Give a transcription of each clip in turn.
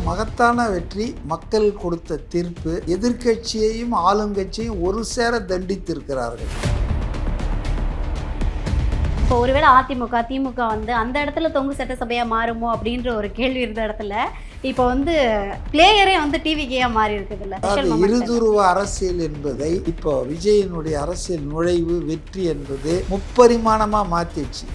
மகத்தான வெற்றி, மக்கள் கொடுத்த தீர்ப்பு, எதிர்க்கட்சியையும் ஆளுங்கட்சியையும் ஒரு சேர தண்டித்திருக்கிறார்கள். இப்போ ஒருவேளை அதிமுக திமுக வந்து அந்த இடத்துல தொங்கு சட்டசபையாக மாறுமோ அப்படின்ற ஒரு கேள்வி இருந்த இடத்துல இப்போ வந்து பிளேயரே வந்து டிவிக்கேயா மாறி இருக்குதுல்ல. இருதுருவ அரசியல் என்பதை இப்போ விஜயனுடைய அரசியல் நுழைவு வெற்றி என்பது முப்பரிமாணமாக மாற்றிடுச்சு.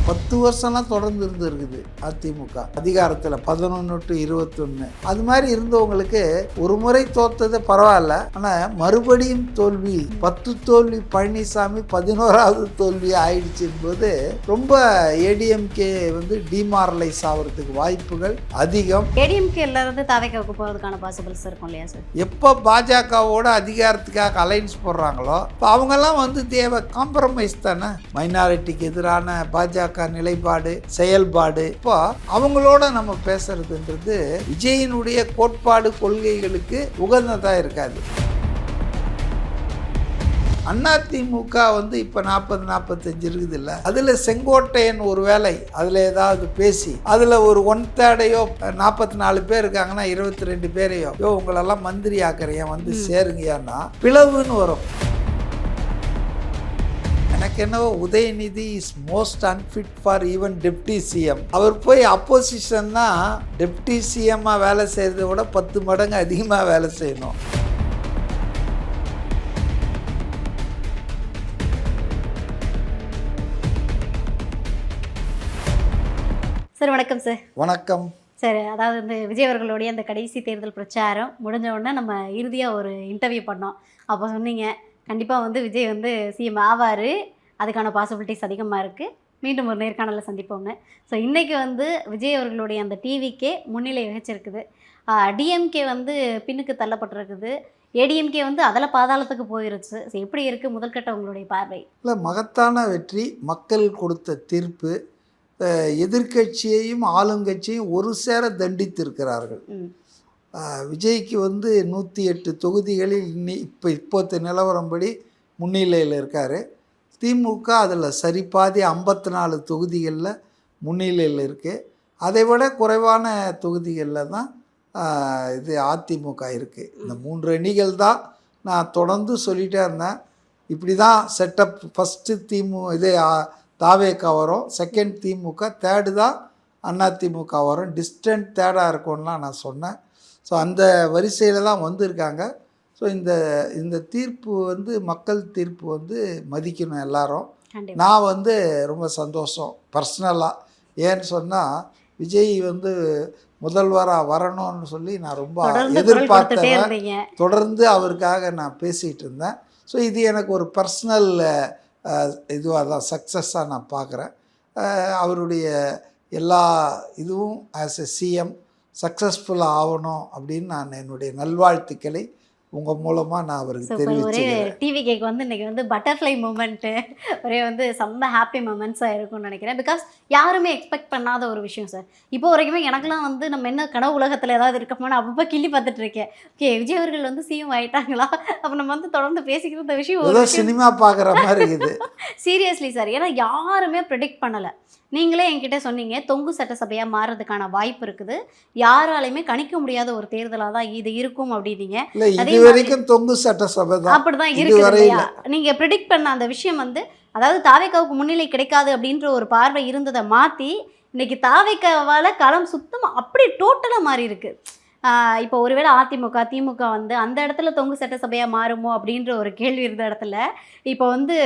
10 வருஷம்லாம் தொடர்ந்து இருக்குது அதிமுக அதிகாரத்தில் 11 to 21. அது மாதிரி இருந்தவங்களுக்கு ஒரு முறை தோத்தது பரவாயில்ல, ஆனால் மறுபடியும் தோல்வி, 10 தோல்வி பழனிசாமி 11வது தோல்வி ஆயிடுச்சு என்பது ரொம்ப ஏடிஎம்கே வந்து டிமாரலைஸ் ஆகிறதுக்கு வாய்ப்புகள் அதிகம். ஏடிஎம்கே இருந்து தாவேக்காவுக்கு போகிறதுக்கான பாசிபிள்ஸ் இருக்கும் இல்லையா சார்? எப்போ பாஜகவோட அதிகாரத்துக்காக அலைன்ஸ் போடுறாங்களோ இப்போ அவங்கெல்லாம் வந்து தேவை காம்ப்ரமைஸ் தானே. மைனாரிட்டிக்கு எதிரான பாஜக நிலைப்பாடு செயல்பாடு, இப்போ அவங்களோட நம்ம பேசுறதுன்றது விஜயினுடைய கோட்பாடு கொள்கைகளுக்கு உகந்ததா இருக்காது. அதிமுக வந்து இப்போ 40-45 இருக்குது இல்லை, அதில் செங்கோட்டையன் ஒரு வேலை அதில் ஏதாவது பேசி அதில் ஒரு 1/3 44 பேர் இருக்காங்கன்னா 22 பேரையோ உங்களெல்லாம் மந்திரி ஆக்குறேன் வந்து சேருங்கயான்னா பிளவுன்னு வரும். எனக்கு என்னவோ Udhayanidhi is most unfit for even deputy CM. அவர் போய் அப்போசிஷன்னா டெப்டி சிஎம்மாக வேலை செய்கிறத விட 10 மடங்கு அதிகமாக வேலை செய்யணும். சார் வணக்கம் சார். வணக்கம் சார். அதாவது வந்து விஜய் அவர்களுடைய அந்த கடைசி தேர்தல் பிரச்சாரம் முடிஞ்ச உடனே நம்ம இறுதியாக ஒரு இன்டர்வியூ பண்ணோம். அப்போ சொன்னீங்க கண்டிப்பாக வந்து விஜய் வந்து சிஎம் ஆவார், அதுக்கான பாசிபிலிட்டிஸ் அதிகமாக இருக்குது, மீண்டும் ஒரு நேர்காணலில் சந்திப்போம்னு. ஸோ இன்றைக்கி வந்து விஜய் அவர்களுடைய அந்த டிவிக்கே முன்னிலை வகிச்சிருக்குது. டிஎம்கே வந்து பின்னுக்கு தள்ளப்பட்டிருக்குது, ஏடிஎம்கே வந்து அதில் பாதாளத்துக்கு போயிருச்சு. ஸோ எப்படி இருக்குது முதல்கட்ட உங்களுடைய பார்வை? இல்லை, மகத்தான வெற்றி, மக்கள் கொடுத்த தீர்ப்பு, எதிர்க்கட்சியையும் ஆளுங்கட்சியையும் ஒரு சேர தண்டித்திருக்கிறார்கள். விஜய்க்கு வந்து 108 தொகுதிகளில் இப்போத்த நிலவரம்படி முன்னிலையில் இருக்கார். திமுக அதில் சரிபாதி 54 தொகுதிகளில் முன்னிலையில் இருக்குது. அதை விட குறைவான தொகுதிகளில் தான் இது அதிமுக இருக்குது. இந்த 3 அணிகள் தான் நான் தொடர்ந்து சொல்லிகிட்டே இருந்தேன். இப்படி தான் செட்டப். ஃபஸ்ட்டு தாவேக்கா வரும், செகண்ட் திமுக, தேர்டு தான் அதிமுக வரும், டிஸ்டன்ட் தேர்டாக இருக்கும்லாம் நான் சொன்னேன். ஸோ அந்த வரிசையில் தான் வந்திருக்காங்க. ஸோ இந்த தீர்ப்பு வந்து மக்கள் தீர்ப்பு வந்து மதிக்கணும் எல்லாரும். நான் வந்து ரொம்ப சந்தோஷம் பர்சனலாக. ஏன்னு சொன்னால் விஜய் வந்து முதல்வராக வரணும்னு சொல்லி நான் ரொம்ப எதிர்பார்த்தேன். தொடர்ந்து அவருக்காக நான் பேசிகிட்டு இருந்தேன். ஸோ இது எனக்கு ஒரு பர்சனல் இதுவாக தான் சக்ஸஸாக நான் பார்க்குறேன். அவருடைய எல்லா இதுவும் ஆஸ் எ சிஎம் சக்ஸஸ்ஃபுல்லாக ஆகணும் அப்படின்னு நான் என்னுடைய நல்வாழ்த்துக்களை உங்கள் மூலமாக நான் அவருக்கு தெரிவிச்சுக்கிறேன். ஒரே டிவி கேக் வந்து இன்றைக்கி வந்து பட்டர்ஃப்ளை மூமெண்ட்டு, ஒரே வந்து செம்ம ஹாப்பி மூமெண்ட்ஸாக இருக்கும்னு நினைக்கிறேன். பிகாஸ் யாருமே எக்ஸ்பெக்ட் பண்ணாத ஒரு விஷயம் சார். இப்போ வரைக்குமே எனக்குலாம் வந்து நம்ம என்ன கனவு உலகத்தில் ஏதாவது இருக்கோம்னா அப்பப்போ கிள்ளி பார்த்துட்டு இருக்கேன். ஓகே, விஜய் அவர்கள் வந்து சிஎம் ஆகிட்டாங்களா, அப்போ நம்ம வந்து தொடர்ந்து பேசிக்கிற இந்த விஷயம் சினிமா பார்க்குற மாதிரி இருக்குது. சீரியஸ்லி சார், ஏன்னா யாருமே ப்ரெடிக்ட் பண்ணலை. நீங்களே என்கிட்ட சொன்னீங்க தொங்கு சட்டசபையாக மாறுறதுக்கான வாய்ப்பு இருக்குது, யாராலையுமே கணிக்க முடியாத ஒரு தேர்தலாக தான் இது இருக்கும் அப்படின்னீங்க. இது வரைக்கும் தொங்கு சட்டசபை தான் அப்படிதான் இருக்குது இல்லையா? நீங்கள் ப்ரெடிக்ட் பண்ண அந்த விஷயம் வந்து, அதாவது தாவேக்காவுக்கு முன்னிலை கிடைக்காது அப்படின்ற ஒரு பார்வை இருந்ததை மாற்றி இன்னைக்கு தாவேக்காவால் களம் சுத்தமாக அப்படி டோட்டலாக மாறி இருக்கு. இப்போ ஒருவேளை அதிமுக திமுக வந்து அந்த இடத்துல தொங்கு சட்டசபையாக மாறுமோ அப்படின்ற ஒரு கேள்வி இருந்த இடத்துல இப்போ வந்து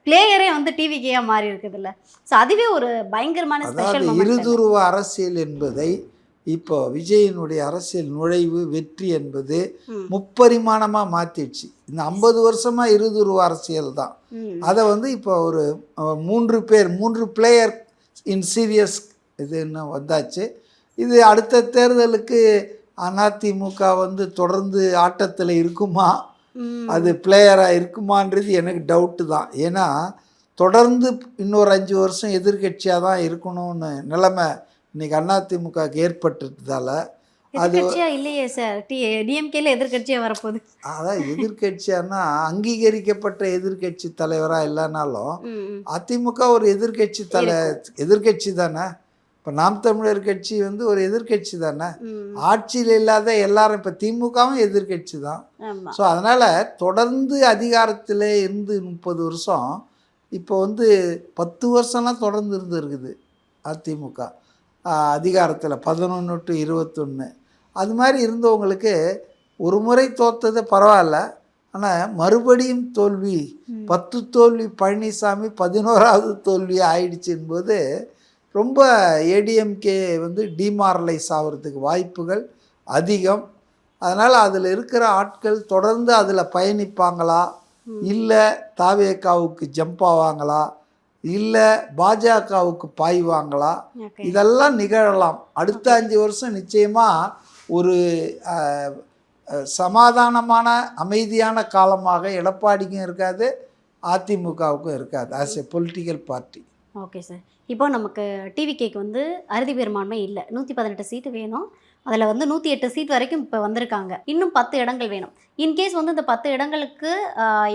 பிளேயரே வந்து டிவிக்கேயா மாறி இருக்குதுல்ல. ஸோ அதுவே ஒரு பயங்கரமான ஸ்பெஷல் மொமெண்ட். இருதுருவ அரசியல் என்பதை இப்போ விஜயனுடைய அரசியல் நுழைவு வெற்றி என்பது முப்பரிமாணமாக மாற்றிடுச்சு. இந்த 50 வருஷமாக இருதுருவ அரசியல் தான். அதை வந்து இப்போ ஒரு 3 பிளேயர் இன் சீரியஸ் இதுன்னு வந்தாச்சு. இது அடுத்த தேர்தலுக்கு அதிமுக வந்து தொடர்ந்து ஆட்டத்தில் இருக்குமா, அது பிளேயராக இருக்குமான்றது எனக்கு டவுட்டு தான். ஏன்னா தொடர்ந்து இன்னொரு 5 வருஷம் எதிர்கட்சியாக தான் இருக்கணும்னு நிலைமை இன்னைக்கு அதிமுகவுக்கு ஏற்பட்டதால அது இல்லையே சார். டிஎம்கேல எதிர்கட்சியாக வரப்போகுது. அதான் எதிர்கட்சியானா அங்கீகரிக்கப்பட்ட எதிர்கட்சி தலைவராக இல்லைனாலும் அதிமுக ஒரு எதிர்கட்சி எதிர்கட்சி தானே. இப்போ நாம் தமிழர் கட்சி வந்து ஒரு எதிர்க்கட்சி தானே, ம். ஆட்சியில் இல்லாத எல்லாரும். இப்போ திமுகவும் எதிர்க்கட்சி தான். ஆமா. ஸோ அதனால் தொடர்ந்து அதிகாரத்தில் இருந்து 30 வருஷம், இப்போ வந்து 10 வருஷம்லாம் தொடர்ந்து இருக்குது அதிமுக அதிகாரத்தில் 11 to 21. அது மாதிரி இருந்தவங்களுக்கு ஒரு முறை தோத்தது பரவாயில்ல, ஆனால் மறுபடியும் தோல்வி, 10 தோல்வி பழனிசாமி 11வது தோல்வி ஆயிடுச்சு என்பது ரொம்ப ஏடிஎம்கே வந்து டிமாரலைஸ் ஆகிறதுக்கு வாய்ப்புகள் அதிகம். அதனால் அதில் இருக்கிற ஆட்கள் தொடர்ந்து அதில் பயணிப்பாங்களா, இல்லை தாவேகாவுக்கு ஜம்ப் ஆவாங்களா, இல்லை பாஜகவுக்கு பாய்வாங்களா, இதெல்லாம் நிகழலாம். அடுத்த 5 வருஷம் நிச்சயமாக ஒரு சமாதானமான அமைதியான காலமாக எடப்பாடிக்கும் இருக்காது, அதிமுகவுக்கும் இருக்காது as a political party. Okay sir. இப்போ நமக்கு டிவிகேக்கு வந்து அறுதி பெரும்பான்மை இல்லை, 118 சீட்டு வேணும். அதில் வந்து 108 சீட் வரைக்கும் இப்போ வந்திருக்காங்க. இன்னும் 10 இடங்கள் வேணும். இன்கேஸ் வந்து இந்த 10 இடங்களுக்கு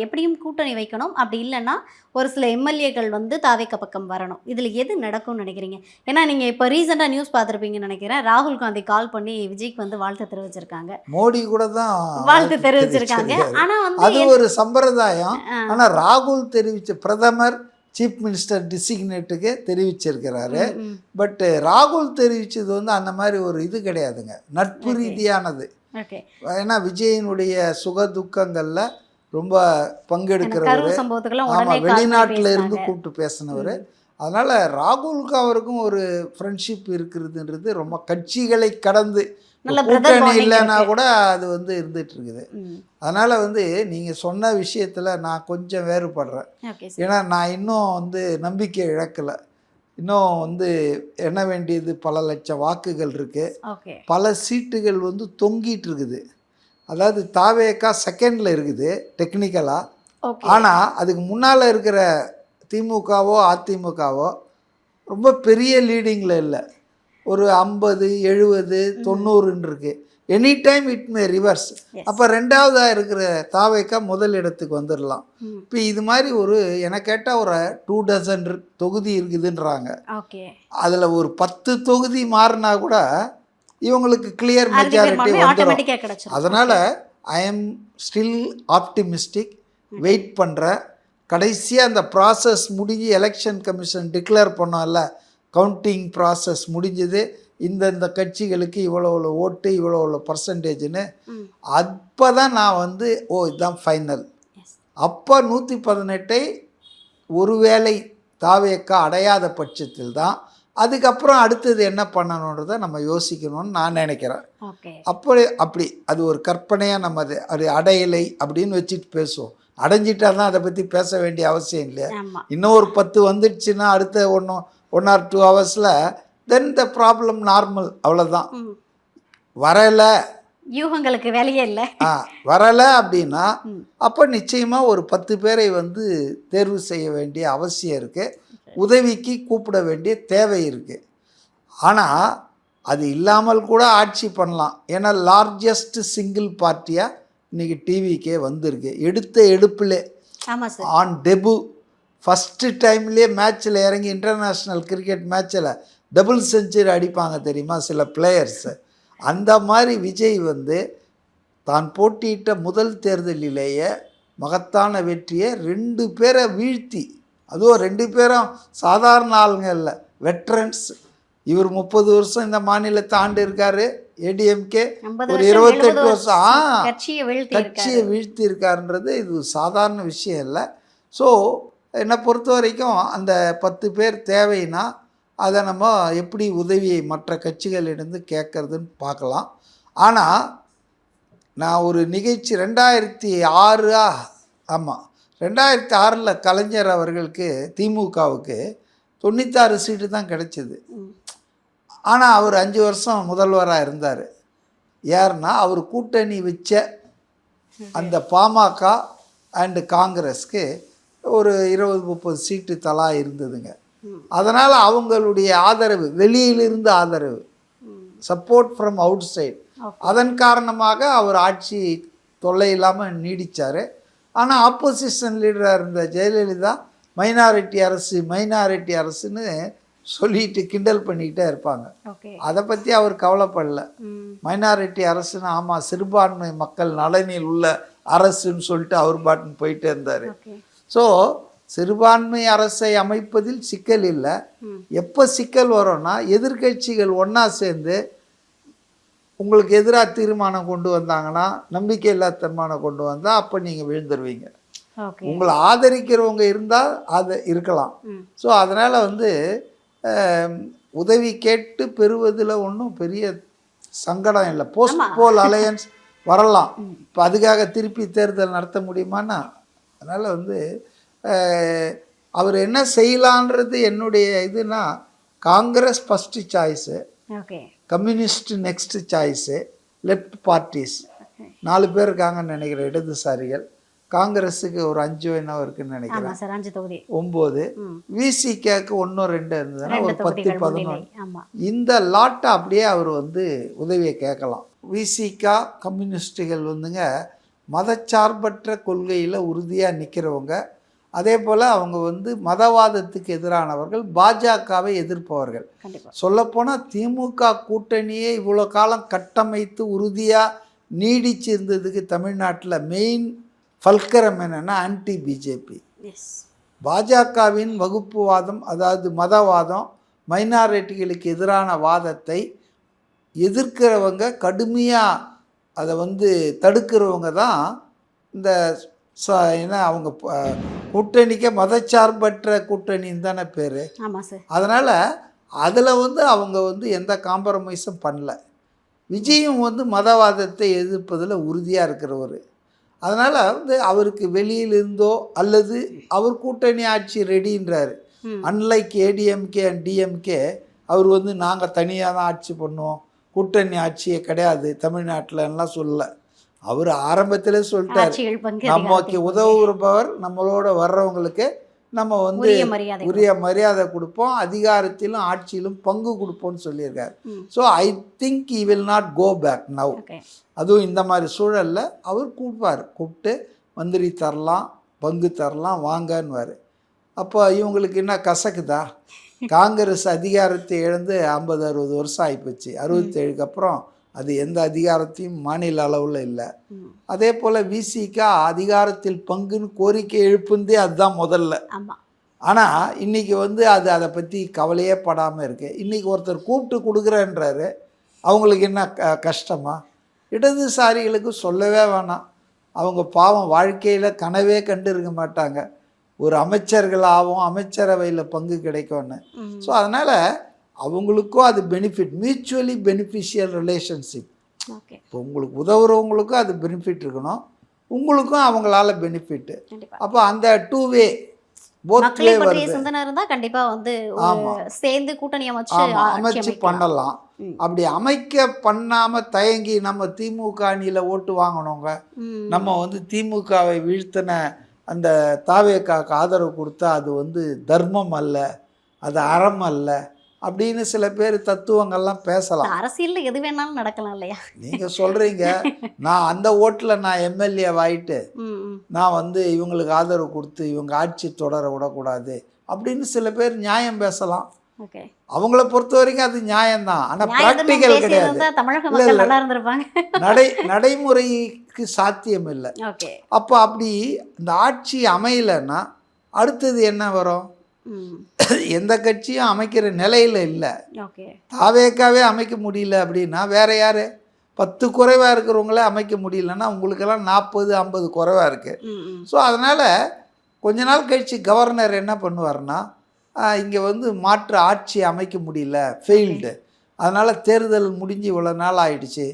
எப்படியும் கூட்டணி வைக்கணும். அப்படி இல்லைன்னா ஒரு சில எம்எல்ஏக்கள் வந்து தாவேக பக்கம் வரணும். இதில் எது நடக்கும்னு நினைக்கிறீங்க? ஏன்னா நீங்கள் இப்போ ரீசெண்டாக நியூஸ் பார்த்துருப்பீங்கன்னு நினைக்கிறேன். ராகுல் காந்தி கால் பண்ணி விஜய்க்கு வந்து வாழ்த்து தெரிவிச்சிருக்காங்க. மோடி கூட தான் வாழ்த்து தெரிவிச்சிருக்காங்க. ஆனால் வந்து அது ஒரு சம்பிரதாயம். ஆனால் ராகுல் தெரிவித்த பிரதமர் சீஃப் மினிஸ்டர் டிசிக்னேட்டுக்கு தெரிவிச்சிருக்கிறாரு. பட் ராகுல் தெரிவித்தது வந்து அந்த மாதிரி ஒரு இது கிடையாதுங்க, நட்பு ரீதியானது. ஏன்னா விஜயினுடைய சுக துக்கங்களில் ரொம்ப பங்கெடுக்கிறவர், ஆமாம், வெளிநாட்டில் இருந்து கூப்பிட்டு பேசினவர். அதனால் ராகுலுக்கு அவருக்கும் ஒரு ஃப்ரெண்ட்ஷிப் இருக்கிறதுன்றது ரொம்ப கட்சிகளை கடந்து, கூட்டணி இல்லைன்னா கூட அது வந்து இருந்துட்டு இருக்குது. அதனால் வந்து நீங்கள் சொன்ன விஷயத்தில் நான் கொஞ்சம் வேறுபடுறேன். ஏன்னா நான் இன்னும் வந்து நம்பிக்கை இழக்கலை. இன்னும் வந்து எண்ண வேண்டியது பல லட்சம் வாக்குகள் இருக்குது, பல சீட்டுகள் வந்து தொங்கிட்டு இருக்குது. அதாவது தாவேகா செகண்டில் இருக்குது டெக்னிக்கலாக. ஆனால் அதுக்கு முன்னால் இருக்கிற திமுகவோ அதிமுகவோ ரொம்ப பெரிய லீடிங்கில் இல்லை, ஒரு 50, 70, 90 இருக்கு. Any time it may reverse. அப்போ ரெண்டாவதாக இருக்கிற தாவேக்கா முதல் இடத்துக்கு வந்துடலாம். இப்போ இது மாதிரி ஒரு எனக்கு கேட்டால் ஒரு 2 dozen தொகுதி இருக்குதுன்றாங்க. அதில் ஒரு 10 தொகுதி மாறினா கூட இவங்களுக்கு கிளியர் மெஜாரிட்டி வந்துடும். அதனால் I am still optimistic, wait பண்ணுறேன். கடைசியாக அந்த ப்ராசஸ் முடிஞ்சு எலெக்ஷன் கமிஷன் டிக்ளேர் பண்ணோம்ல, கவுண்டிங் ப்ராசஸ் முடிஞ்சது, இந்த கட்சிகளுக்கு இவ்வளோ ஓட்டு இவ்வளோ பர்சன்டேஜ்னு, அப்போ தான் நான் வந்து இதுதான் ஃபைனல். அப்போ 118 ஒருவேளை தாவேக்கா அடையாத பட்சத்தில் தான் அதுக்கப்புறம் அடுத்தது என்ன பண்ணணுன்றதை நம்ம யோசிக்கணும்னு நான் நினைக்கிறேன். அப்படி அது ஒரு கற்பனையாக நம்ம அது அடையலை அப்படின்னு வச்சுட்டு பேசுவோம். அடைஞ்சிட்டா தான் அதை பற்றி பேச வேண்டிய அவசியம் இல்லையா. இன்னும் ஒரு 10 வந்துடுச்சுன்னா அடுத்த 1 or 2 hours then the problem normal, அவ்வளோதான். வரலை, யூகங்களுக்கு வேலையே இல்லை, வரலை அப்படின்னா அப்போ நிச்சயமாக ஒரு 10 பேரை வந்து தேர்வு செய்ய வேண்டிய அவசியம் இருக்குது, உதவிக்கு கூப்பிட வேண்டிய தேவை இருக்குது. ஆனால் அது இல்லாமல் கூட ஆட்சி பண்ணலாம். ஏன்னா லார்ஜஸ்ட் சிங்கிள் பார்ட்டியாக இன்றைக்கி டிவிக்கே வந்திருக்கு. எடுப்பில் ஆன் டெபு ஃபஸ்ட்டு டைம்லேயே மேட்ச்சில் இறங்கி இன்டர்நேஷ்னல் கிரிக்கெட் மேட்ச்சில் டபுள் செஞ்சுரி அடிப்பாங்க தெரியுமா சில பிளேயர்ஸு. அந்த மாதிரி விஜய் வந்து தான் போட்டியிட்ட முதல் தேர்தலிலேயே மகத்தான வெற்றியை 2 பேரை வீழ்த்தி, அதுவும் 2 பேரும் சாதாரண ஆளுங்க இல்லை, வெட்ரன்ஸ். இவர் 30 வருஷம் இந்த மாநிலத்தை ஆண்டு இருக்காரு, ஏடிஎம்கே ஒரு 28 வருஷம் கட்சியை வீழ்த்தி இருக்காருன்றது இது சாதாரண விஷயம் இல்லை. ஸோ என்னை பொறுத்த வரைக்கும் அந்த 10 பேர் தேவைன்னா அதை நம்ம எப்படி உதவியை மற்ற கட்சிகளிலிருந்து கேட்கறதுன்னு பார்க்கலாம். ஆனால் நான் ஒரு நிகழ்ச்சி 2006 ஆமாம் 2006 கலைஞர் அவர்களுக்கு திமுகவுக்கு 96 சீட்டு தான் கிடைச்சிது. ஆனால் அவர் 5 வருஷம் முதல்வராக இருந்தார். யாருன்னா அவர் கூட்டணி வச்ச அந்த பாமக அண்டு காங்கிரஸ்க்கு ஒரு 20-30 சீட்டு தலா இருந்ததுங்க. அதனால் அவங்களுடைய ஆதரவு, வெளியிலிருந்து ஆதரவு, சப்போர்ட் ஃப்ரம் அவுட் சைட், அதன் காரணமாக அவர் ஆட்சி தொல்லை இல்லாமல் நீடித்தார். ஆனால் ஆப்போசிஷன் லீடராக இருந்த ஜெயலலிதா மைனாரிட்டி அரசுன்னு சொல்லிட்டு கிண்டல் பண்ணிக்கிட்டே இருப்பாங்க. ஓகே. அதை பற்றி அவர் கவலைப்படல. ம். மைனாரிட்டி அரசுன்னு ஆமாம் சிறுபான்மை மக்கள் நலனில் உள்ள அரசுன்னு சொல்லிட்டு அவர் பாட்டுன்னு போயிட்டே இருந்தார். ஓகே. ஸோ சிறுபான்மை அரசை அமைப்பதில் சிக்கல் இல்லை. ம். எப்போ சிக்கல் வரும்னா எதிர்க்கட்சிகள் ஒன்றா சேர்ந்து உங்களுக்கு எதிராக தீர்மானம் கொண்டு வந்தாங்கன்னா, நம்பிக்கையில்லா தீர்மானம் கொண்டு வந்தால் அப்போ நீங்கள் விழுந்துருவீங்க. ஓகே. உங்களை ஆதரிக்கிறவங்க இருந்தால் அது இருக்கலாம். ம். ஸோ அதனால் வந்து உதவி கேட்டு பெறுவதில் ஒன்றும் பெரிய சங்கடம் இல்லை. போஸ்ட் போல் அலையன்ஸ் வரலாம். இப்போ அதுக்காக திருப்பி தேர்தல் நடத்த முடியுமான்னா, அதனால் வந்து அவர் என்ன செய்யலான்றது என்னுடைய இதுனா, Congress first choice, okay. Communist next choice, left parties 4 பேர் இருக்காங்கன்னு நினைக்கிறேன் இடதுசாரிகள். காங்கிரஸுக்கு ஒரு 5 என்னவோ இருக்குன்னு நினைக்கிறேன். ஆமாம் சார், 5 தொகுதி. 9. ம். விசிகேக்கு 1 2 இருந்ததுன்னா 2 ஒரு 10 தொகுதிகள் 11. முன்னிலை. ஆமா. இந்த லாட்டை அப்படியே அவர் வந்து உதவியை கேட்கலாம். விசிகா கம்யூனிஸ்டுகள் வந்துங்க மதச்சார்பற்ற கொள்கையில் உறுதியாக நிற்கிறவங்க. அதே போல் அவங்க வந்து மதவாதத்துக்கு எதிரானவர்கள், பாஜகவை எதிர்ப்பவர்கள். கண்டிப்பா. சொல்லப்போனால் திமுக கூட்டணியே இவ்வளோ காலம் கட்டமைத்து உறுதியாக நீடிச்சு இருந்ததுக்கு தமிழ்நாட்டில் மெயின் ஃபல்கரம் என்னென்னா ஆன்டி பிஜேபி. எஸ். பாஜகவின் வகுப்புவாதம், அதாவது மதவாதம், மைனாரிட்டிகளுக்கு எதிரான வாதத்தை எதிர்க்கிறவங்க, கடுமையாக அதை வந்து தடுக்கிறவங்க தான் இந்த ஏன்னா அவங்க கூட்டணிக்கு மதச்சார்பற்ற கூட்டணின்னு தானே பேர். ஆமாம் சார். அதனால் அதில் வந்து அவங்க வந்து எந்த காம்ப்ரமைஸும் பண்ணல. விஜயும் வந்து மதவாதத்தை எதிர்ப்பதில் உறுதியாக இருக்கிறவர். அதனால் வந்து அவருக்கு வெளியிலிருந்தோ அல்லது அவர் கூட்டணி ஆட்சி ரெடின்றார். அன்லைக் ஏடிஎம்கே அண்ட் டிஎம்கே அவர் வந்து நாங்கள் தனியாக தான் ஆட்சி பண்ணுவோம், கூட்டணி ஆட்சியே கிடையாது தமிழ்நாட்டிலலாம் சொல்லலை. அவர் ஆரம்பத்திலே சொல்லிட்டார், நமக்கு உதவுபவர் நம்மளோட வர்றவங்களுக்கு நம்ம வந்து உரிய மரியாதை கொடுப்போம், அதிகாரத்திலும் ஆட்சியிலும் பங்கு கொடுப்போம்னு சொல்லியிருக்காரு. So I think he will not go back now. அதுவும் இந்த மாதிரி சூழலில் அவர் கூப்பிட்டு மந்திரி தரலாம், பங்கு தரலாம், வாங்கன்னுவார். அப்போ இவங்களுக்கு என்ன கசக்குதா? காங்கிரஸ் அதிகாரத்தை இழந்து 50-60 வருஷம் ஆகிப்போச்சு. 67க்கு அப்புறம் அது எந்த அதிகாரத்தையும் மாநில அளவில் இல்லை. அதே போல் விசிகா அதிகாரத்தில் பங்குன்னு கோரிக்கை எழுப்புந்தே அதுதான் முதல்ல. ஆனால் இன்றைக்கி வந்து அதை பற்றி கவலையே படாமல் இருக்குது. இன்றைக்கி ஒருத்தர் கூப்பிட்டு கொடுக்குறேன்றாரு, அவங்களுக்கு என்ன கஷ்டமா? இடதுசாரிகளுக்கு சொல்லவே வேணாம். அவங்க பாவம் வாழ்க்கையில் கனவே கண்டு இருக்க மாட்டாங்க ஒரு அமைச்சர்களாகவும் அமைச்சரவையில் பங்கு கிடைக்கும்னு. ஸோ அதனால் அவங்களுக்கும் அது பெனிஃபிட், மியூச்சுவலி பெனிஃபிஷியல் ரிலேஷன்ஷிப். இப்போ உங்களுக்கு உதவுறவங்களுக்கும் அது பெனிஃபிட் இருக்கணும், உங்களுக்கும் அவங்களால பெனிஃபிட்டு. அப்போ அந்த 2 வே போத்வே வருது. கண்டிப்பா வந்து சேர்ந்து கூட்டணி அமைச்சு பண்ணலாம். அப்படி பண்ணாம தயங்கி நம்ம திமுக அணியில ஓட்டு வாங்கணுங்க, நம்ம வந்து திமுகவை வீழ்த்தின அந்த தாவேக்காக்கு ஆதரவு கொடுத்தா அது வந்து தர்மம் அல்ல, அது அறம் அல்ல அப்படின்னு சில பேர் தத்துவங்கள்லாம் பேசலாம். அரசியல்ல எது வேணாலும் நடக்கலாம் இல்லையா? நீங்க சொல்றீங்க நான் அந்த ஓட்டில் நான் எம்எல்ஏ ஆயிட்டு நான் வந்து இவங்களுக்கு ஆதரவு கொடுத்து இவங்க ஆட்சி தொடர விடக்கூடாது அப்படின்னு சில பேர் நியாயம் பேசலாம். அவங்கள பொறுத்த வரைக்கும் அது நியாயம்தான். ஆனால் ப்ராக்டிக்கல் கிடையாது, நடைமுறைக்கு சாத்தியம் இல்லை. அப்போ அப்படி இந்த ஆட்சி அமையலைன்னா அடுத்தது என்ன வரும்? எந்த கட்சியும் அமைக்கிற நிலையில் இல்லை. தாவேக்காவே அமைக்க முடியல அப்படின்னா வேற யார்? 10 குறைவாக இருக்கிறவங்களே அமைக்க முடியலன்னா உங்களுக்கெல்லாம் 40-50 குறைவாக இருக்குது. ஸோ அதனால் கொஞ்ச நாள் கழித்து கவர்னர் என்ன பண்ணுவார்னா, இங்கே வந்து மாற்று ஆட்சி அமைக்க முடியல, ஃபெயில்டு, அதனால் தேர்தல் முடிஞ்சு இவ்வளோ நாள் ஆயிடுச்சு,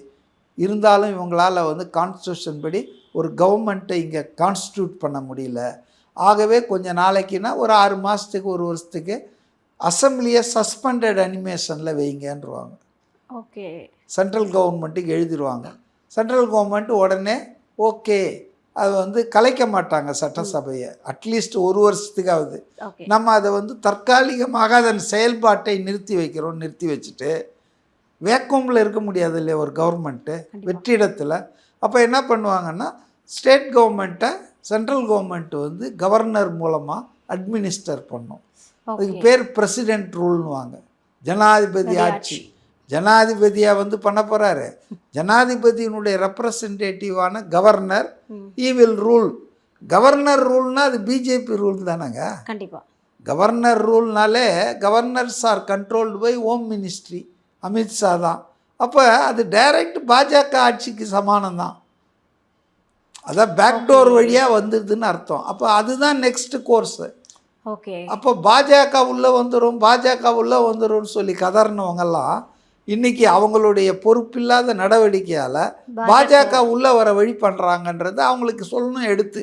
இருந்தாலும் இவங்களால் வந்து கான்ஸ்டியூஷன் படி ஒரு கவர்மெண்ட்டை இங்கே கான்ஸ்டியூட் பண்ண முடியல, ஆகவே கொஞ்ச நாளைக்குன்னா ஒரு 6 மாதத்துக்கு 1 வருஷத்துக்கு அசம்பிளியை சஸ்பெண்டட் அனிமேஷனில் வைங்கன்றுவாங்க. ஓகே, சென்ட்ரல் கவர்மெண்ட்டுக்கு எழுதிடுவாங்க. சென்ட்ரல் கவர்மெண்ட் உடனே ஓகே, அது வந்து கலைக்க மாட்டாங்க சட்டசபையை, அட்லீஸ்ட் 1 வருஷத்துக்காவது. நம்ம அதை வந்து தற்காலிகமாக அதன் செயல்பாட்டை நிறுத்தி வச்சுட்டு வேக்கமில் இருக்க முடியாது இல்லையா ஒரு கவர்மெண்ட்டு வெற்றிடத்தில். அப்போ என்ன பண்ணுவாங்கன்னா, ஸ்டேட் கவர்மெண்ட்டை சென்ட்ரல் கவர்மெண்ட் வந்து கவர்னர் மூலமாக அட்மினிஸ்டர் பண்ணும். அதுக்கு பேர் பிரசிடென்ட் ரூல்னுவாங்க, ஜனாதிபதி ஆட்சி. ஜனாதிபதியாக வந்து பண்ண போகிறாரு. ஜனாதிபதியினுடைய ரெப்ரசன்டேட்டிவான governor he will rule. Governor ரூல்னால் அது பிஜேபி ரூல் தானேங்க. கண்டிப்பாக கவர்னர் ரூல்னாலே governors are controlled by home ministry, Amit Shah தான். அப்போ அது டைரக்ட் பாஜக ஆட்சிக்கு சமானம் தான். அதான் பேக்டோர் வழியாக வந்துடுதுன்னு அர்த்தம். அப்போ அதுதான் நெக்ஸ்ட் கோர்ஸு. ஓகே. அப்போ பாஜக உள்ளே வந்துடும், பாஜக உள்ளே வந்துடும்னு சொல்லி கதறினவங்கெல்லாம் இன்றைக்கி அவங்களுடைய பொறுப்பில்லாத நடவடிக்கையால் பாஜக உள்ளே வர வழி பண்ணுறாங்கன்றது அவங்களுக்கு சொல்லணும் எடுத்து.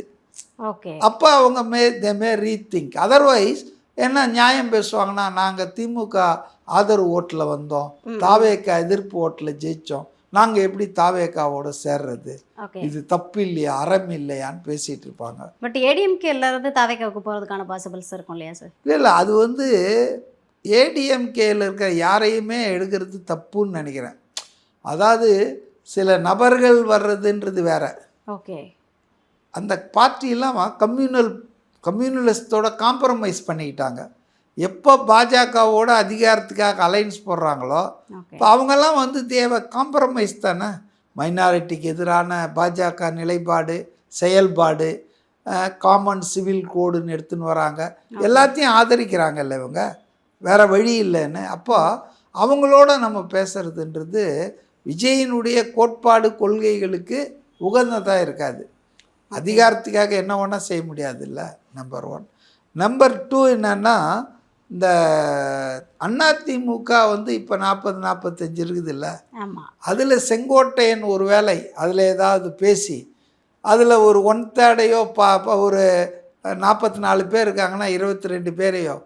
ஓகே. அப்போ அவங்க மே ரீதிங்க். அதர்வைஸ் என்ன நியாயம் பேசுவாங்கன்னா, நாங்கள் திமுக ஆதரவு ஓட்டில் வந்தோம், தாவேக்கா எதிர்ப்பு ஓட்டில் ஜெயித்தோம், நாங்கள் எப்படி தாவேக்காவோட சேர்றது, இது தப்பு இல்லையா, அறம் இல்லையான்னு பேசிகிட்டு இருப்பாங்க. பட் ஏடிஎம்கேல இருந்து தாவேக்காவுக்கு போகிறதுக்கான பாசிபிள்ஸ் இருக்கும் இல்லையா சார்? இல்லை அது வந்து ஏடிஎம்கேயில் இருக்கிற யாரையுமே எடுக்கிறது தப்புன்னு நினைக்கிறேன். அதாவது சில நபர்கள் வர்றதுன்றது வேற. ஓகே. அந்த பார்ட்டியெல்லாம் கம்யூனலிஸ்டோட காம்ப்ரமைஸ் பண்ணிக்கிட்டாங்க. எப்போ பாஜகவோட அதிகாரத்துக்காக அலைன்ஸ் போடுறாங்களோ இப்போ அவங்கெல்லாம் வந்து தேவை காம்ப்ரமைஸ் தானே. மைனாரிட்டிக்கு எதிரான பாஜக நிலைப்பாடு, செயல்பாடு, காமன் சிவில் கோடுன்னு எடுத்துன்னு வராங்க, எல்லாத்தையும் ஆதரிக்கிறாங்கல்ல இவங்க, வேறு வழி இல்லைன்னு. அப்போ அவங்களோட நம்ம பேசுகிறதுன்றது விஜயினுடைய கோட்பாடு கொள்கைகளுக்கு உகந்ததாக இருக்காது. அதிகாரத்துக்காக என்ன வேணால் செய்ய முடியாது இல்லை, நம்பர் 1. நம்பர் 2 என்னென்னா, இந்த அதிமுக வந்து இப்போ 40-45 இருக்குது இல்லை, அதில் செங்கோட்டையன் ஒரு வேலை அதில் ஏதாவது பேசி அதில் ஒரு 1/3 ஒரு 44 பேர் இருக்காங்கன்னா 22 பேரையோ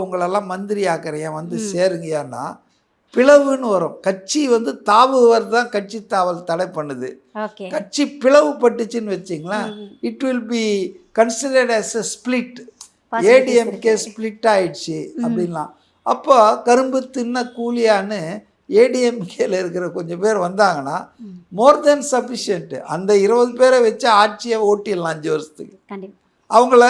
உங்களெல்லாம் மந்திரி ஆக்கிறேன் வந்து சேருங்கயான்னா பிளவுன்னு வரும். கட்சி வந்து தாவுவர் தான் கட்சி தாவல் தடை பண்ணுது. கட்சி பிளவுபட்டுச்சுன்னு வச்சிங்களேன், it will be considered as a split. ADMK split ஆயிடுச்சு அப்படின்லாம். அப்போ கரும்பு தின்ன கூலியான்னு ஏடிஎம்கேல இருக்கிற கொஞ்சம் பேர் வந்தாங்கன்னா மோர் தென் சஃபிஷியன்ட். அந்த 20 பேரை வச்சு ஆட்சியை ஓட்டிடலாம் 5 வருஷத்துக்கு. அவங்கள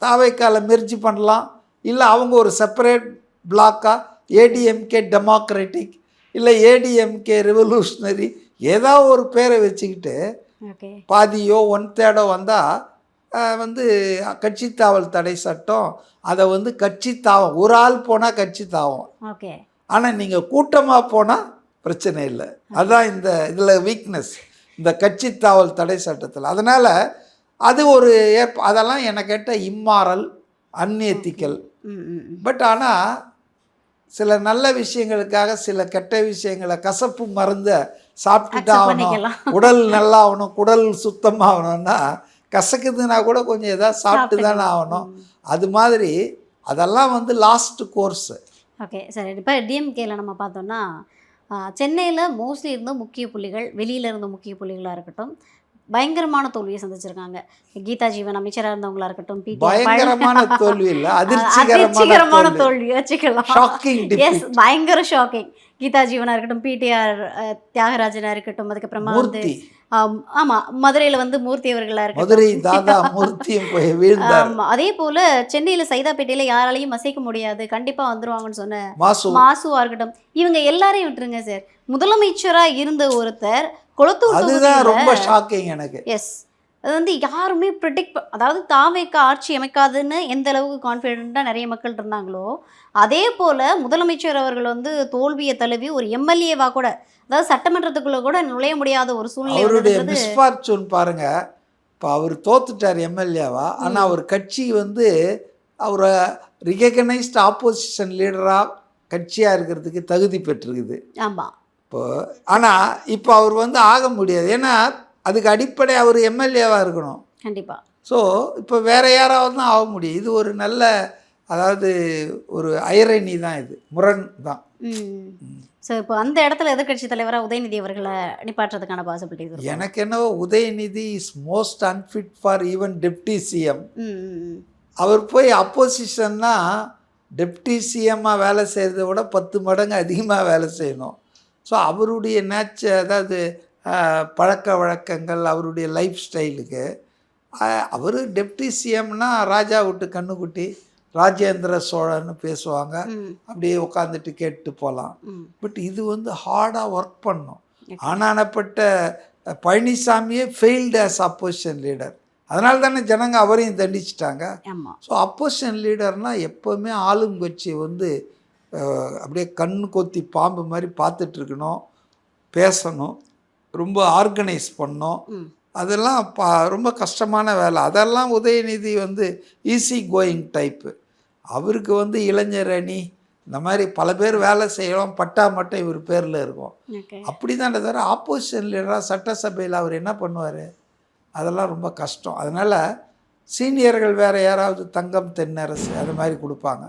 தாவைக்கால மெர்ஜி பண்ணலாம், இல்லை அவங்க ஒரு செப்பரேட் பிளாக்காக ஏடிஎம்கே டெமோக்ராட்டிக் இல்லை ஏடிஎம்கே ரெவல்யூஷனரி ஏதாவது ஒரு பேரை வச்சுக்கிட்டு பாதியோ 1/3 வந்தால் வந்து கட்சி தாவல் தடை சட்டம் அதை வந்து கட்சி தாவம். ஒரு ஆள் போனால் கட்சி தாவும், ஆனால் நீங்கள் கூட்டமாக போனால் பிரச்சனை இல்லை. அதுதான் இந்த இதில் வீக்னஸ் இந்த கட்சி தாவல் தடை சட்டத்தில். அதனால் அது ஒரு அதெல்லாம் என்னை கேட்டால் இம்மாரல், அன்எத்திக்கல். பட் ஆனால் சில நல்ல விஷயங்களுக்காக சில கெட்ட விஷயங்களை கசப்பு மருந்தை சாப்பிட்டுட்டு ஆகணும், உடல் நல்லா ஆகணும், குடல் சுத்தமாகணும்னா கசக்குதுன்னா கூட கொஞ்சம் எதாவது சாப்பிட்டு தானே ஆகணும். அது மாதிரி அதெல்லாம் வந்து லாஸ்ட் கோர்ஸு. Okay sir. இப்போ டிஎம்கேல நம்ம பார்த்தோம்னா சென்னையில் மோஸ்ட்லி இருந்த முக்கிய புள்ளிகள், வெளியில் இருந்த முக்கிய புள்ளிகளாக இருக்கட்டும், பயங்கரமான தோல்வியை சந்திச்சிருக்காங்க. கீதா ஜீவன் அமைச்சராக இருந்தவங்களா இருக்கட்டும், பயங்கரமான தோல்வி இல்லை, அதிர்ச்சிகரமான தோல்வி வச்சுக்கலாம். எஸ், பயங்கர ஷாக்கிங். கீதா ஜீவனாக இருக்கட்டும், பிடிஆர் தியாகராஜனாக இருக்கட்டும், அதுக்கப்புறமா வந்து ஆமாம் மதுரையில் வந்து மூர்த்தி அவர்களாக இருக்கட்டும், ஆமாம் அதே போல் சென்னையில் சைதாப்பேட்டையில் யாராலையும் அசைக்க முடியாது, கண்டிப்பாக வந்துருவாங்கன்னு சொன்ன மாசுவாக இருக்கட்டும், இவங்க எல்லாரையும் விட்டுருங்க சார். முதலமைச்சராக இருந்த ஒருத்தர் அதுதான் ரொம்ப ஷாக்கிங் எனக்கு. எஸ், அது வந்து யாருமே ப்ரிடிக்ட், அதாவது தாவேக்கா ஆட்சி அமைக்காதுன்னு எந்த அளவுக்கு கான்ஃபிடென்ட்டாக நிறைய மக்கள் இருந்தாங்களோ அதே போல் முதலமைச்சர் அவர்கள் வந்து தோல்வியை தழுவி ஒரு எம்எல்ஏவாக கூட, அதாவது சட்டமன்றத்துக்குள்ளே கூட நுழைய முடியாத ஒரு சூழ்நிலை. அவருடைய மிஸ்ஃபார்ச்சூன் பாருங்க. இப்போ அவர் தோத்துட்டார் எம்எல்ஏவா, ஆனால் அவர் கட்சி வந்து அவரை ரிகக்னைஸ்ட் ஆப்போசிஷன் லீடராக கட்சியாக இருக்கிறதுக்கு தகுதி பெற்றிருக்குது. ஆமாம். இப்போது ஆனால் இப்போ அவர் வந்து ஆக முடியாது, ஏன்னா அதுக்கு அடிப்படை அவர் எம்எல்ஏவாக இருக்கணும் கண்டிப்பாக. ஸோ இப்போ வேறு யாராவது தான் ஆக முடியும். இது ஒரு நல்ல, அதாவது ஒரு ஐரணி தான், இது முரண் தான். ஸோ இப்போ அந்த இடத்துல எதிர்கட்சி தலைவராக உதயநிதி அவர்களை நிப்பாட்டுறதுக்கான பாசிபிலிட்டி எனக்கு என்னவோ Udhayanidhi is most unfit for even deputy CM. அவர் போய் அப்போசிஷன்னா டெப்டி சிஎம்மாக வேலை செய்கிறத விட 10 மடங்கு அதிகமாக வேலை செய்யணும். ஸோ அவருடைய அதாவது பழக்க வழக்கங்கள், அவருடைய லைஃப் ஸ்டைலுக்கு அவர் டெப்டி சிஎம்னா ராஜா விட்டு கண்ணுக்குட்டி, ராஜேந்திர சோழன்னு பேசுவாங்க, ம் அப்படியே உட்காந்துட்டு கேட்டு போகலாம். ம் பட் இது வந்து ஹார்டாக ஒர்க் பண்ணும். ஆனானப்பட்ட பழனிசாமியே ஃபெயில்டு ஆஸ் அப்போசிஷன் லீடர். அதனால தானே ஜனங்க அவரையும் தண்டிச்சிட்டாங்க. ஆமாம். ஸோ அப்போசிஷன் லீடர்னால் எப்போவுமே ஆளுங்கட்சியை வந்து அப்படியே கண் கொத்தி பாம்பு மாதிரி பார்த்துட்ருக்கணும், பேசணும், ரொம்ப ஆர்கனைஸ் பண்ணணும். ம் அதெல்லாம் ரொம்ப கஷ்டமான வேலை. அதெல்லாம் உதயநிதி வந்து ஈஸி கோயிங் டைப்பு. அவருக்கு வந்து இளைஞர் அணி இந்த மாதிரி பல பேர் வேலை செய்யலாம், பட்டா மட்டும் இவர் பேரில் இருக்கும். ஓகே. அப்படி தான் தவிர ஆப்போசிஷன் லீடராக சட்டசபையில் அவர் என்ன பண்ணுவார், அதெல்லாம் ரொம்ப கஷ்டம். அதனால் சீனியர்கள் வேறு யாராவது தங்கம் தென்னரசு அது மாதிரி கொடுப்பாங்க.